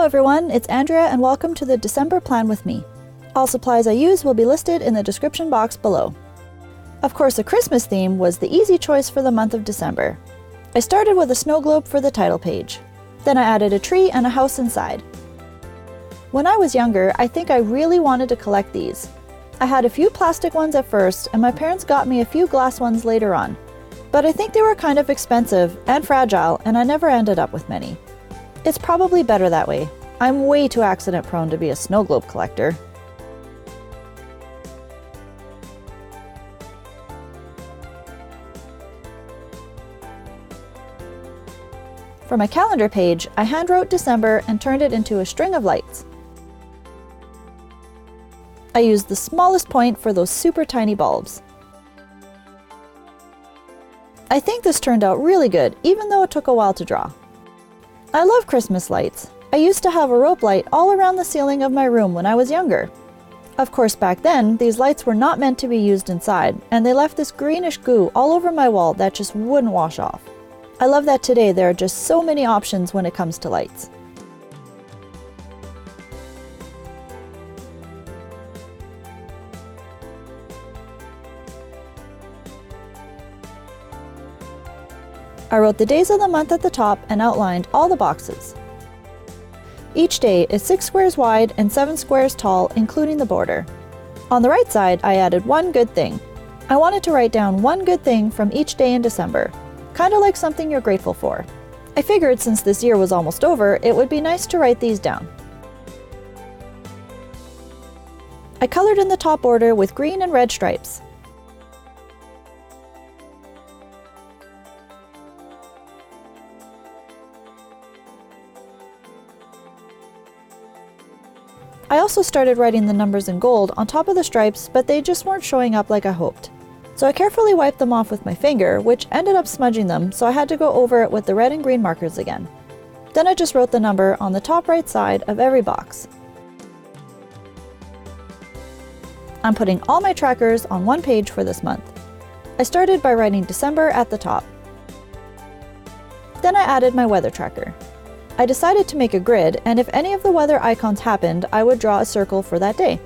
everyone, it's Andrea and welcome to the December plan with me. All supplies I use will be listed in the description box below. Of course, a Christmas theme was the easy choice for the month of December. I started with a snow globe for the title page. Then I added a tree and a house inside. When I was younger, I think I really wanted to collect these. I had a few plastic ones at first, and my parents got me a few glass ones later on. But I think they were kind of expensive and fragile, and I never ended up with many. It's probably better that way. I'm way too accident prone to be a snow globe collector. For my calendar page, I handwrote December and turned it into a string of lights. I used the smallest point for those super tiny bulbs. I think this turned out really good, even though it took a while to draw. I love Christmas lights. I used to have a rope light all around the ceiling of my room when I was younger. Of course, back then, these lights were not meant to be used inside, and they left this greenish goo all over my wall that just wouldn't wash off. I love that today there are just so many options when it comes to lights. I wrote the days of the month at the top and outlined all the boxes. Each day is 6 squares wide and 7 squares tall, including the border. On the right side, I added one good thing. I wanted to write down one good thing from each day in December, kind of like something you're grateful for. I figured since this year was almost over, it would be nice to write these down. I colored in the top border with green and red stripes. I also started writing the numbers in gold on top of the stripes, but they just weren't showing up like I hoped. So I carefully wiped them off with my finger, which ended up smudging them, so I had to go over it with the red and green markers again. Then I just wrote the number on the top right side of every box. I'm putting all my trackers on one page for this month. I started by writing December at the top. Then I added my weather tracker. I decided to make a grid, and if any of the weather icons happened, I would draw a circle for that day.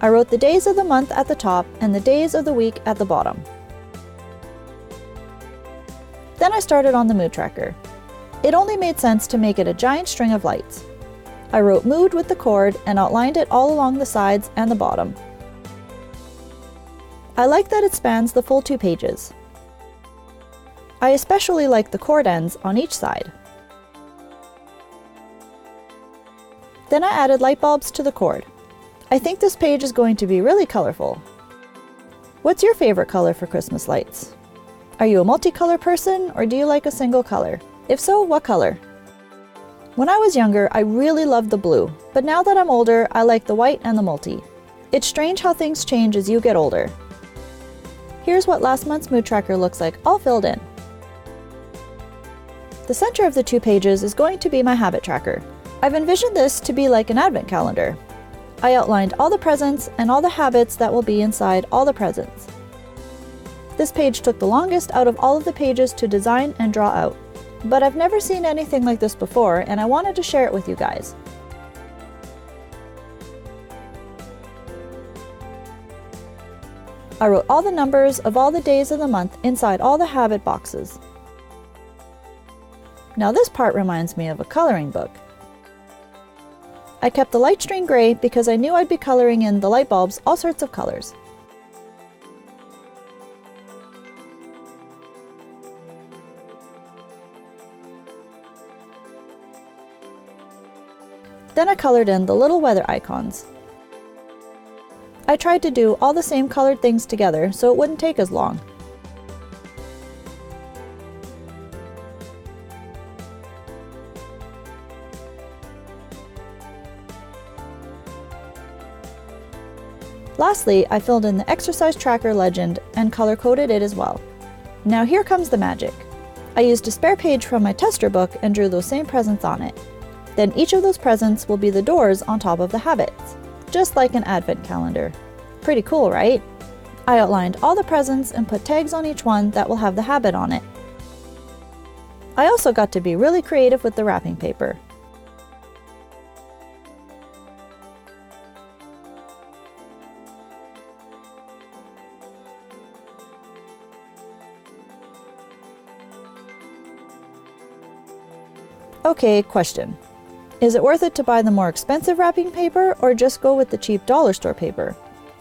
I wrote the days of the month at the top and the days of the week at the bottom. Then I started on the mood tracker. It only made sense to make it a giant string of lights. I wrote mood with the cord and outlined it all along the sides and the bottom. I like that it spans the full 2 pages. I especially like the cord ends on each side. Then I added light bulbs to the cord. I think this page is going to be really colorful. What's your favorite color for Christmas lights? Are you a multicolor person or do you like a single color? If so, what color? When I was younger, I really loved the blue, but now that I'm older, I like the white and the multi. It's strange how things change as you get older. Here's what last month's mood tracker looks like all filled in. The center of the 2 pages is going to be my habit tracker. I've envisioned this to be like an advent calendar. I outlined all the presents and all the habits that will be inside all the presents. This page took the longest out of all of the pages to design and draw out, but I've never seen anything like this before and I wanted to share it with you guys. I wrote all the numbers of all the days of the month inside all the habit boxes. Now this part reminds me of a coloring book. I kept the light string gray because I knew I'd be coloring in the light bulbs all sorts of colors. Then I colored in the little weather icons. I tried to do all the same colored things together so it wouldn't take as long. Lastly, I filled in the exercise tracker legend and color-coded it as well. Now here comes the magic. I used a spare page from my tester book and drew those same presents on it. Then each of those presents will be the doors on top of the habits, just like an advent calendar. Pretty cool, right? I outlined all the presents and put tags on each one that will have the habit on it. I also got to be really creative with the wrapping paper. Okay, question. Is it worth it to buy the more expensive wrapping paper or just go with the cheap dollar store paper?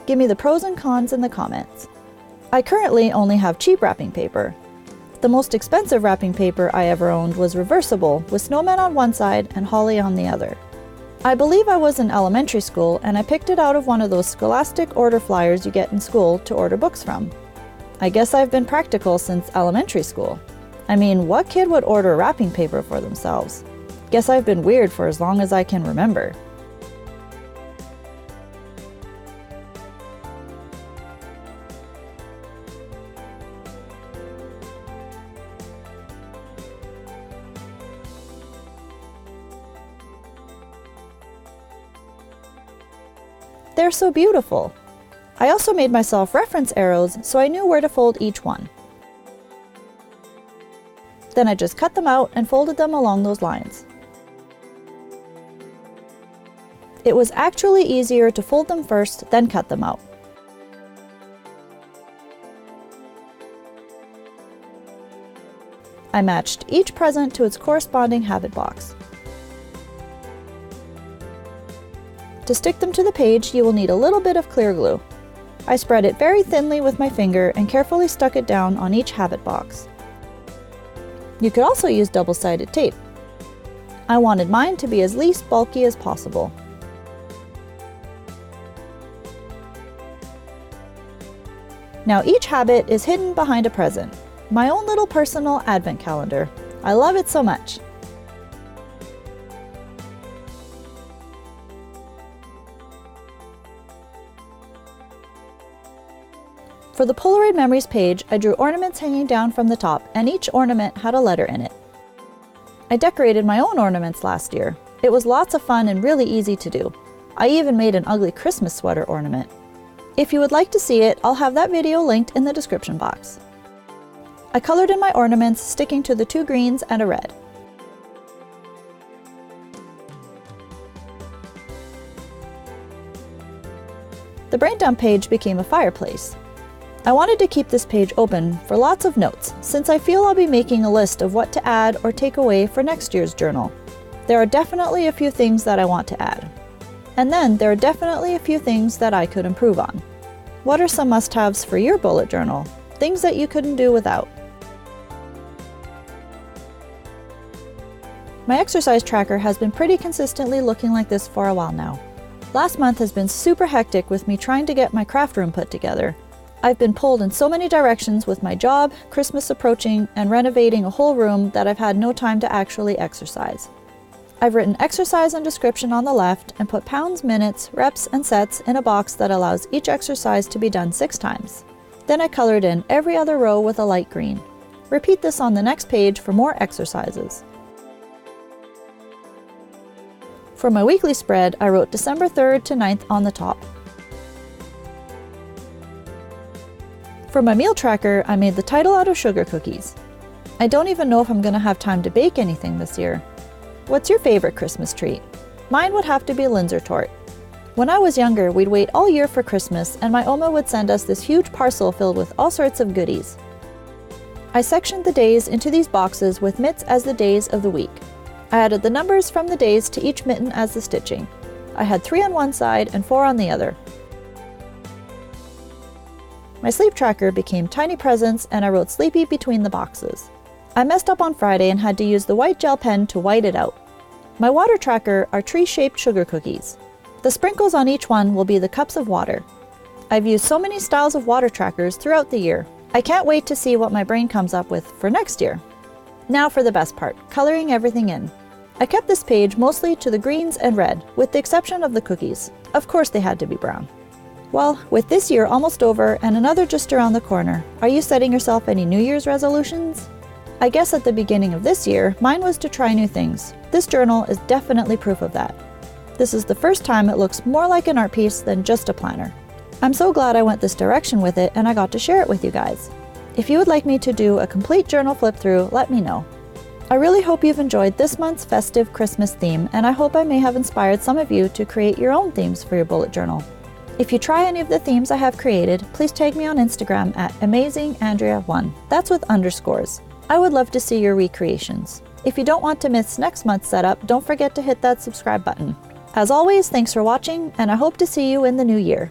Give me the pros and cons in the comments. I currently only have cheap wrapping paper. The most expensive wrapping paper I ever owned was reversible, with snowmen on one side and holly on the other. I believe I was in elementary school and I picked it out of one of those scholastic order flyers you get in school to order books from. I guess I've been practical since elementary school. I mean, what kid would order wrapping paper for themselves? Guess I've been weird for as long as I can remember. They're so beautiful. I also made myself reference arrows so I knew where to fold each one. Then I just cut them out and folded them along those lines. It was actually easier to fold them first, then cut them out. I matched each present to its corresponding habit box. To stick them to the page, you will need a little bit of clear glue. I spread it very thinly with my finger and carefully stuck it down on each habit box. You could also use double-sided tape. I wanted mine to be as least bulky as possible. Now each habit is hidden behind a present. My own little personal advent calendar. I love it so much. For the Polaroid Memories page, I drew ornaments hanging down from the top, and each ornament had a letter in it. I decorated my own ornaments last year. It was lots of fun and really easy to do. I even made an ugly Christmas sweater ornament. If you would like to see it, I'll have that video linked in the description box. I colored in my ornaments, sticking to the 2 greens and a red. The brain dump page became a fireplace. I wanted to keep this page open for lots of notes, since I feel I'll be making a list of what to add or take away for next year's journal. There are definitely a few things that I want to add. And then there are definitely a few things that I could improve on. What are some must-haves for your bullet journal? Things that you couldn't do without. My exercise tracker has been pretty consistently looking like this for a while now. Last month has been super hectic with me trying to get my craft room put together. I've been pulled in so many directions with my job, Christmas approaching, and renovating a whole room that I've had no time to actually exercise. I've written exercise and description on the left and put pounds, minutes, reps, and sets in a box that allows each exercise to be done 6 times. Then I colored in every other row with a light green. Repeat this on the next page for more exercises. For my weekly spread, I wrote December 3rd to 9th on the top. For my meal tracker, I made the title out of sugar cookies. I don't even know if I'm going to have time to bake anything this year. What's your favorite Christmas treat? Mine would have to be Linzer Tort. When I was younger, we'd wait all year for Christmas, and my Oma would send us this huge parcel filled with all sorts of goodies. I sectioned the days into these boxes with mitts as the days of the week. I added the numbers from the days to each mitten as the stitching. I had 3 on one side and 4 on the other. My sleep tracker became tiny presents, and I wrote Sleepy between the boxes. I messed up on Friday and had to use the white gel pen to white it out. My water tracker are tree-shaped sugar cookies. The sprinkles on each one will be the cups of water. I've used so many styles of water trackers throughout the year. I can't wait to see what my brain comes up with for next year. Now for the best part, coloring everything in. I kept this page mostly to the greens and red, with the exception of the cookies. Of course they had to be brown. Well, with this year almost over and another just around the corner, are you setting yourself any New Year's resolutions? I guess at the beginning of this year, mine was to try new things. This journal is definitely proof of that. This is the first time it looks more like an art piece than just a planner. I'm so glad I went this direction with it and I got to share it with you guys. If you would like me to do a complete journal flip through, let me know. I really hope you've enjoyed this month's festive Christmas theme, and I hope I may have inspired some of you to create your own themes for your bullet journal. If you try any of the themes I have created, please tag me on Instagram at Amazing-Andrea1. That's with underscores. I would love to see your recreations. If you don't want to miss next month's setup, don't forget to hit that subscribe button. As always, thanks for watching, and I hope to see you in the new year.